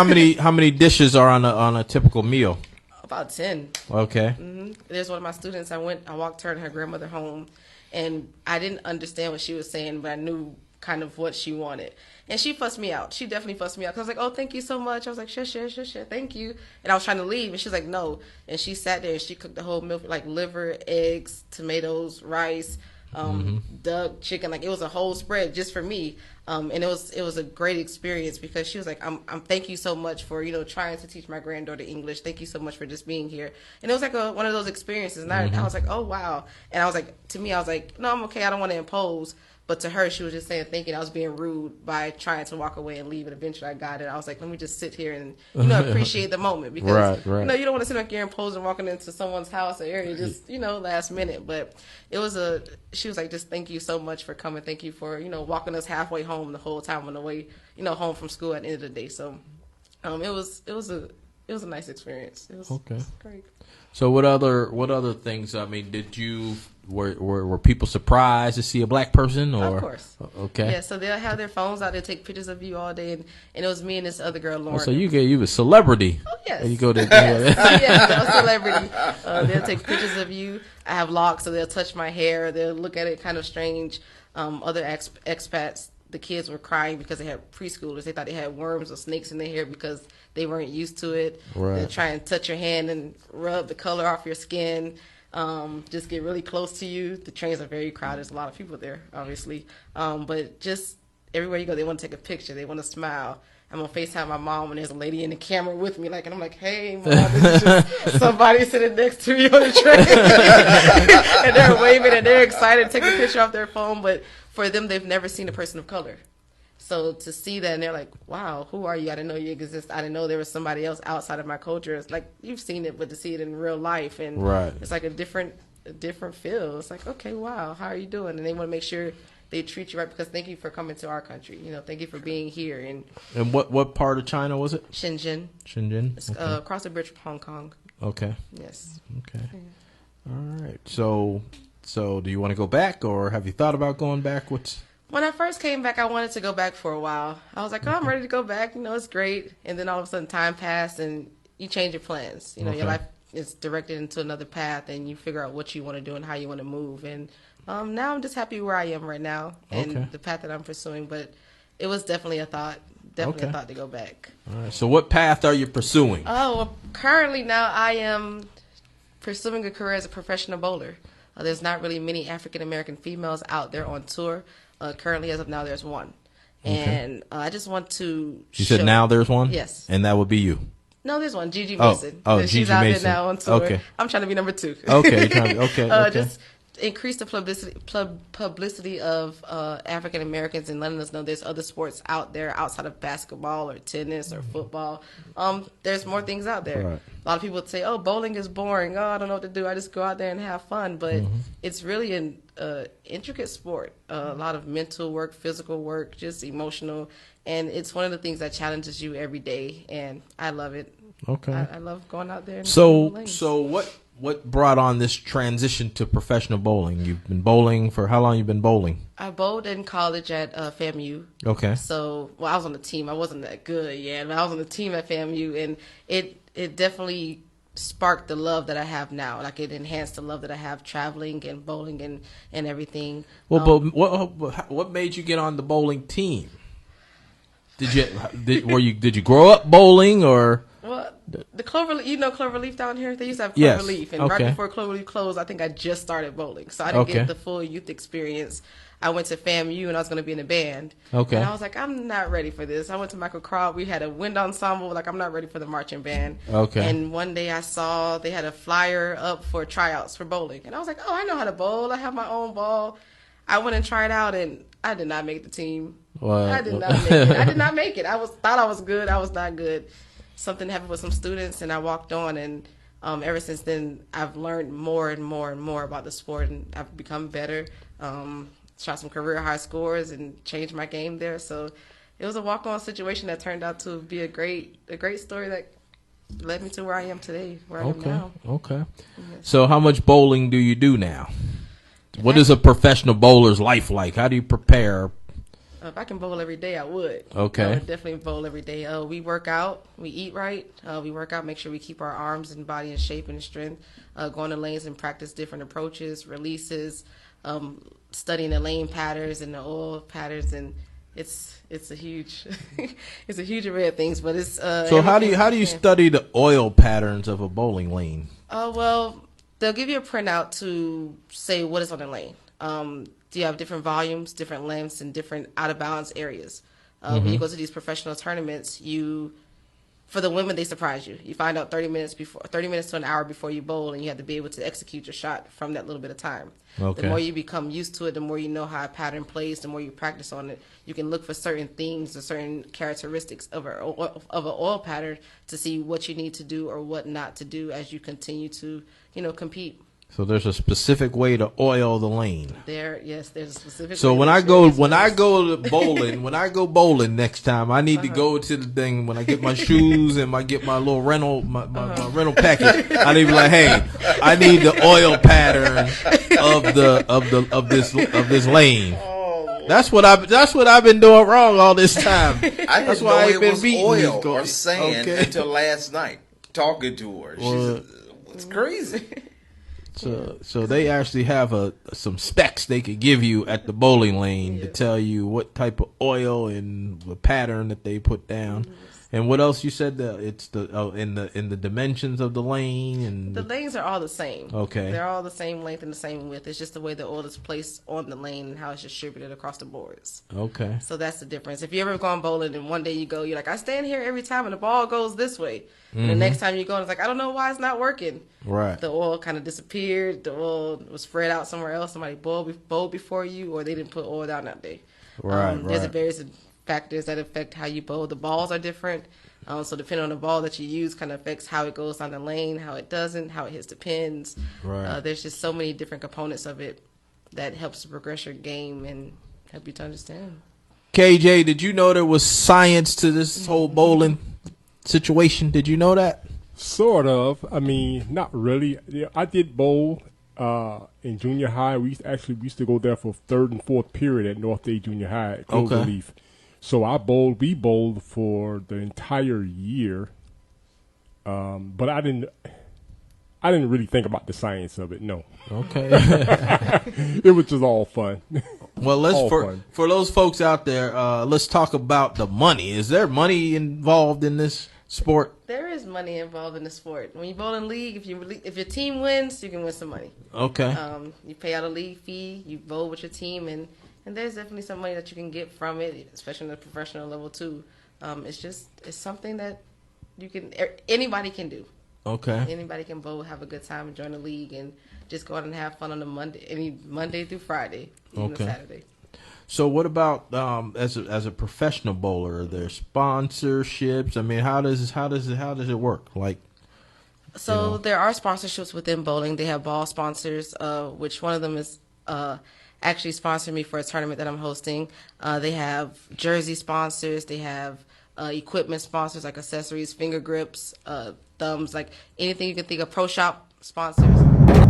many dishes are on a typical meal? About 10. Okay. There's one of my students. I walked her and her grandmother home, and I didn't understand what she was saying, but I knew kind of what she wanted. And she fussed me out. She definitely fussed me out. 'Cause I was like, oh, thank you so much. I was like, sure, thank you. And I was trying to leave, and she's like, no. And she sat there, and she cooked the whole meal, like liver, eggs, tomatoes, rice, duck, chicken. Like, it was a whole spread just for me. And it was a great experience because she was like, I'm thank you so much for, trying to teach my granddaughter English. Thank you so much for just being here. And it was like one of those experiences. And I was like, oh, wow. And I was like, to me, I was like, no, I'm okay. I don't want to impose. But to her, she was just saying, thinking I was being rude by trying to walk away and leave. And eventually I got it. I was like, let me just sit here and, appreciate the moment. Because, right. You don't want to sit back here and pose and walking into someone's house or area just, last minute. But she was like, just thank you so much for coming. Thank you for, walking us halfway home the whole time on the way, home from school at the end of the day. So it was a nice experience. It was great. So what other things? I mean, were people surprised to see a black person? Or? Of course. Okay. Yeah, so they'll have their phones out. They'll take pictures of you all day, and it was me and this other girl, Lauren. Oh, so you a celebrity. Oh, yes. You go to yes. I'm a celebrity. They'll take pictures of you. I have locks, so they'll touch my hair. They'll look at it kind of strange. Other expats, the kids were crying because they had preschoolers. They thought they had worms or snakes in their hair because they weren't used to it. Right. They'll try and touch your hand and rub the color off your skin. Just get really close to you. The trains are very crowded. There's a lot of people there, obviously. But just everywhere you go, they want to take a picture. They want to smile. I'm on FaceTime my mom, and there's a lady in the camera with me, and I'm like, hey, Mom, this is just somebody sitting next to me on the train. And they're waving, and they're excited to take a picture off their phone. But for them, they've never seen a person of color. So to see that, and they're like, wow, who are you? I didn't know you exist. I didn't know there was somebody else outside of my culture. It's like, you've seen it, but to see it in real life, and it's like a different feel. It's like, okay, wow, how are you doing? And they want to make sure they treat you right because thank you for coming to our country. Thank you for being here. And what part of China was it? Shenzhen. It's across the bridge from Hong Kong. Okay. Yes. Okay. Yeah. All right. So do you want to go back, or have you thought about going back? When I first came back, I wanted to go back for a while. I was like, oh, I'm ready to go back. It's great. And then all of a sudden time passed and you change your plans. Your life is directed into another path and you figure out what you want to do and how you want to move. And now I'm just happy where I am right now and the path that I'm pursuing. But it was definitely a thought. Definitely a thought to go back. All right. So what path are you pursuing? Oh, well, currently now I am pursuing a career as a professional bowler. There's not really many African-American females out there on tour. Currently, as of now, there's one. And I just want to You said now there's one? Yes. And that would be you? No, there's one. Gigi Mason. Oh, Gigi she's out Mason. there now on tour. Okay. I'm trying to be number 2. Okay. Okay. Just increase the publicity of African Americans and letting us know there's other sports out there outside of basketball or tennis or football. There's more things out there. Right. A lot of people say, "Oh, bowling is boring. Oh, I don't know what to do. I just go out there and have fun." But it's really an intricate sport. A lot of mental work, physical work, just emotional, and it's one of the things that challenges you every day. And I love it. Okay. I love going out there. And So what brought on this transition to professional bowling? You've been bowling for how long? You've been bowling? I bowled in college at FAMU. Okay. So, I was on the team. I wasn't that good yet, but I was on the team at FAMU, and it definitely sparked the love that I have now. Like, it enhanced the love that I have traveling and bowling and everything. Well, but what made you get on the bowling team? Did you grow up bowling or? Well, the Cloverleaf down here? They used to have Cloverleaf. And right before Cloverleaf closed, I think I just started bowling. So I didn't get the full youth experience. I went to FAMU and I was going to be in a band. Okay. And I was like, I'm not ready for this. I went to Michael Craw. We had a wind ensemble. Like, I'm not ready for the marching band. Okay. And one day I saw they had a flyer up for tryouts for bowling. And I was like, oh, I know how to bowl. I have my own ball. I went and tried out and I did not make the team. What? I did not make it. I thought I was good. I was not good. Something happened with some students, and I walked on, and ever since then, I've learned more and more and more about the sport, and I've become better, shot some career high scores, and changed my game there. So it was a walk-on situation that turned out to be a great story that led me to where I am today, where I am now. Okay. Yes. So how much bowling do you do now? What is a professional bowler's life like? How do you prepare? If I can bowl every day, I would. Okay. I would definitely bowl every day. We work out. We eat right. We work out, make sure we keep our arms and body in shape and strength. Go on the lanes and practice different approaches, releases, studying the lane patterns and the oil patterns, and it's a huge it's a huge array of things. But it's so how do you study the oil patterns of a bowling lane? Well, they'll give you a printout to say what is on the lane. Do you have different volumes, different lengths, and different out of balance areas? When you go to these professional tournaments, for the women, they surprise you. You find out 30 minutes to an hour before you bowl, and you have to be able to execute your shot from that little bit of time. Okay. The more you become used to it, the more you know how a pattern plays, the more you practice on it. You can look for certain things or certain characteristics of an oil pattern to see what you need to do or what not to do as you continue to, compete. So there's a specific way to oil the lane. There's a specific. So when I go bowling next time, I need to go to the thing when I get my shoes and get my little rental rental package. I need to be like, hey, I need the oil pattern of this lane. That's what I've been doing wrong all this time. That's why I ain't been beating oil or sand until last night. Talking to her, it's crazy. So they actually have some specs they could give you at the bowling lane to tell you what type of oil and the pattern that they put down. And what else you said? It's in the dimensions of the lane, and the lanes are all the same. Okay, they're all the same length and the same width. It's just the way the oil is placed on the lane and how it's distributed across the boards. Okay, so that's the difference. If you ever gone bowling and one day you're like, I stand here every time and the ball goes this way, and the next time you go, it's like, I don't know why it's not working. Right. The oil kind of disappeared. The oil was spread out somewhere else. Somebody bowled before you, or they didn't put oil down that day. Right. There's various factors that affect how you bowl. The balls are different. So depending on the ball that you use kind of affects how it goes down the lane, how it doesn't, how it hits the pins. Right. There's just so many different components of it that helps to progress your game and help you to understand. KJ, did you know there was science to this whole bowling situation? Did you know that? Sort of. I mean, not really. Yeah, I did bowl in junior high. We used to go there for third and fourth period at North Day Junior High at Cloverleaf. So we bowled for the entire year, but I didn't really think about the science of it. No. Okay. It was just all fun. Well, for those folks out there, let's talk about the money. Is there money involved in this sport? There is money involved in the sport. When you bowl in league, if your team wins, you can win some money. Okay. You pay out a league fee. You bowl with your team, and there's definitely some money that you can get from it, especially on the professional level too. It's something that anybody can do. Okay. Anybody can bowl, have a good time, join the league, and just go out and have fun on any Monday through Friday, even Saturday. So what about as a professional bowler? Are there sponsorships? I mean, how does it work? There are sponsorships within bowling. They have ball sponsors, which one of them is actually sponsored me for a tournament that I'm hosting. They have jersey sponsors. They have equipment sponsors like accessories, finger grips, thumbs, like anything you can think of. Pro shop sponsors.